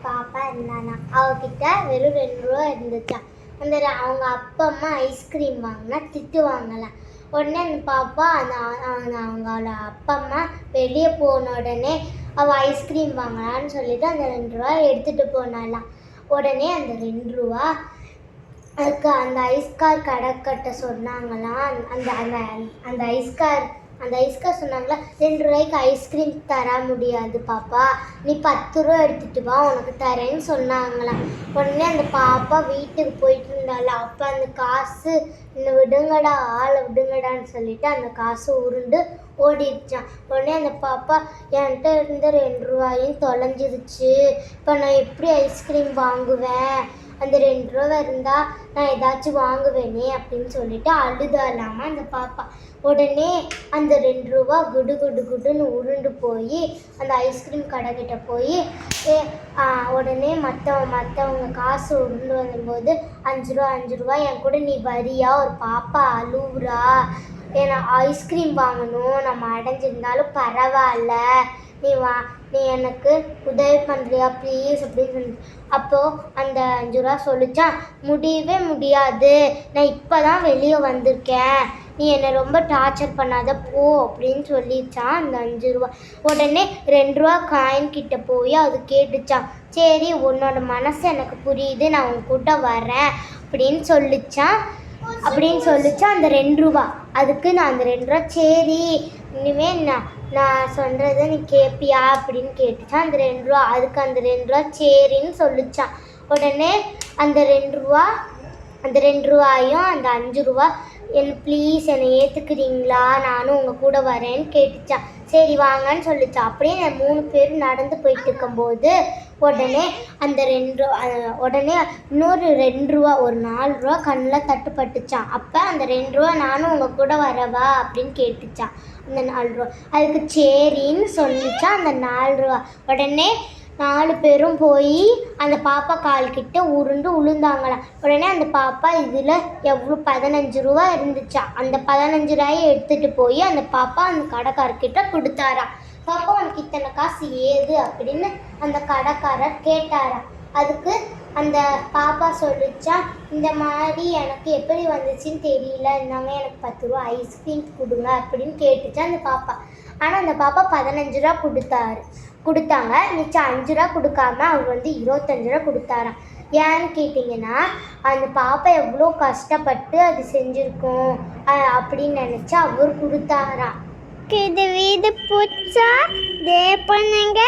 பாப்பா இருந்தானா, அவகிட்ட வெறும் 2 ரூபா இருந்துச்சான். அந்த அவங்க அப்பா அம்மா ஐஸ்கிரீம் வாங்கினா திட்டுவாங்களாம். உடனே அந்த பாப்பா அவங்களோட அப்பா அம்மா வெளியே போன உடனே அவள் ஐஸ்கிரீம் வாங்கலான்னு சொல்லிட்டு அந்த 2 ரூபா எடுத்துகிட்டு போனாலாம். உடனே அந்த 2 ரூபா அதுக்கு அந்த ஐஸ்கார் கடைக்கிட்ட சொன்னாங்களாம். அந்த அந்த அந்த ஐஸ்கார் சொன்னாங்களா, 2 ரூபாய்க்கு ஐஸ்கிரீம் தர முடியாது பாப்பா, நீ 10 ரூபா எடுத்துட்டு வா, உனக்கு தரேன்னு சொன்னாங்களாம். உடனே அந்த பாப்பா வீட்டுக்கு போயிட்டு இருந்தால, அப்போ அந்த காசு இன்னும் விடுங்கடா, ஆளை விடுங்கடான்னு சொல்லிட்டு அந்த காசு உருண்டு ஓடிடுச்சான். உடனே அந்த பாப்பா, என்கிட்ட இருந்த 2 ரூபாயும் தொலைஞ்சிருச்சு, இப்போ நான் எப்படி ஐஸ்கிரீம் வாங்குவேன், அந்த 2 ரூபா இருந்தால் நான் ஏதாச்சும் வாங்குவேனே அப்படின்னு சொல்லிட்டு அழுதாலாமா அந்த பாப்பா. உடனே அந்த 2 ரூபா குடுன்னு உருண்டு போய் அந்த ஐஸ்கிரீம் கடைக்கிட்ட போய் உடனே மற்றவங்க காசு உருண்டு வரும்போது 5 ரூபா என் கூட நீ வரியா, ஒரு பாப்பா அழுவுறா, ஏன்னா ஐஸ்கிரீம் வாங்கணும், நம்ம அடைஞ்சிருந்தாலும் பரவாயில்ல, நீ எனக்கு உதவி பண்ணுறியா ப்ளீஸ் அப்படின்னு சொல்லி. அப்போது அந்த 5 ரூபா சொல்லிச்சான், முடியவே முடியாது, நான் இப்போ தான் வெளியே வந்திருக்கேன், நீ என்னை ரொம்ப டார்ச்சர் பண்ணாத போ அப்படின்னு சொல்லிச்சான் அந்த 5 ரூபா. உடனே 2 ரூபா காயின் கிட்ட போய் அது கேட்டுச்சான், சரி உன்னோட மனசு எனக்கு புரியுது, நான் உன் கூட வரேன் அப்படின்னு சொல்லிச்சான் அந்த 2 ரூபா. அதுக்கு நான் அந்த 2 ரூபா சரி இனிமேல் நான் சொல்கிறத நீ கேட்பியா அப்படின்னு கேட்டுச்சான் அந்த 2 ரூபா. அதுக்கு அந்த 2 ரூபா சரின்னு சொல்லிச்சான். உடனே அந்த 2 ரூபாயும் அந்த 5 ரூபா ப்ளீஸ் என்னை ஏற்றுக்கிறீங்களா, நானும் உங்கள் கூட வரேன்னு கேட்டுச்சான். சரி வாங்கன்னு சொல்லிச்சான். அப்படியே 3 பேர் நடந்து போயிட்டு இருக்கும்போது உடனே அந்த உடனே இன்னொரு 2 ரூபா, ஒரு 4 ரூபா கண்ணில் தட்டுப்பட்டுச்சான். அப்போ அந்த 2 ரூபா நானும் உங்கள் கூட வரவா அப்படின்னு கேட்டுச்சான் அந்த 4 ரூபா. அதுக்கு சரின்னு சொல்லிச்சான் அந்த 4 ரூபா. உடனே 4 பேரும் போய் அந்த பாப்பா கால்கிட்ட உருண்டு உளுந்தாங்களாம். உடனே அந்த பாப்பா இதில் எவ்வளோ 15 ரூபா இருந்துச்சா, அந்த 15 ரூபாயை எடுத்துகிட்டு போய் அந்த பாப்பா அந்த கடைக்காரர்கிட்ட கொடுத்தாராம். பாப்பா உனக்கு இத்தனை காசு ஏது அப்படின்னு அந்த கடைக்காரர் கேட்டாராம். அதுக்கு அந்த பாப்பா சொல்லிச்சா, இந்த மாதிரி எனக்கு எப்படி வந்துச்சுன்னு தெரியல, இருந்தாங்க எனக்கு 10 ரூபா ஐஸ்கிரீம் கொடுங்க அப்படின்னு கேட்டுச்சா அந்த பாப்பா. ஆனால் அந்த பாப்பா 15 ரூபா கொடுத்தாங்க, மிச்சம் 5 ரூபா கொடுக்காம அவர் 25 ரூபா கொடுத்தாராம். ஏன்னு கேட்டிங்கன்னா அந்த பாப்பா எவ்வளோ கஷ்டப்பட்டு அது செஞ்சுருக்கோம் அப்படின்னு நினச்சா அவர் கொடுத்தாராம். இது வீடு பிடிச்சா பண்ணுங்க.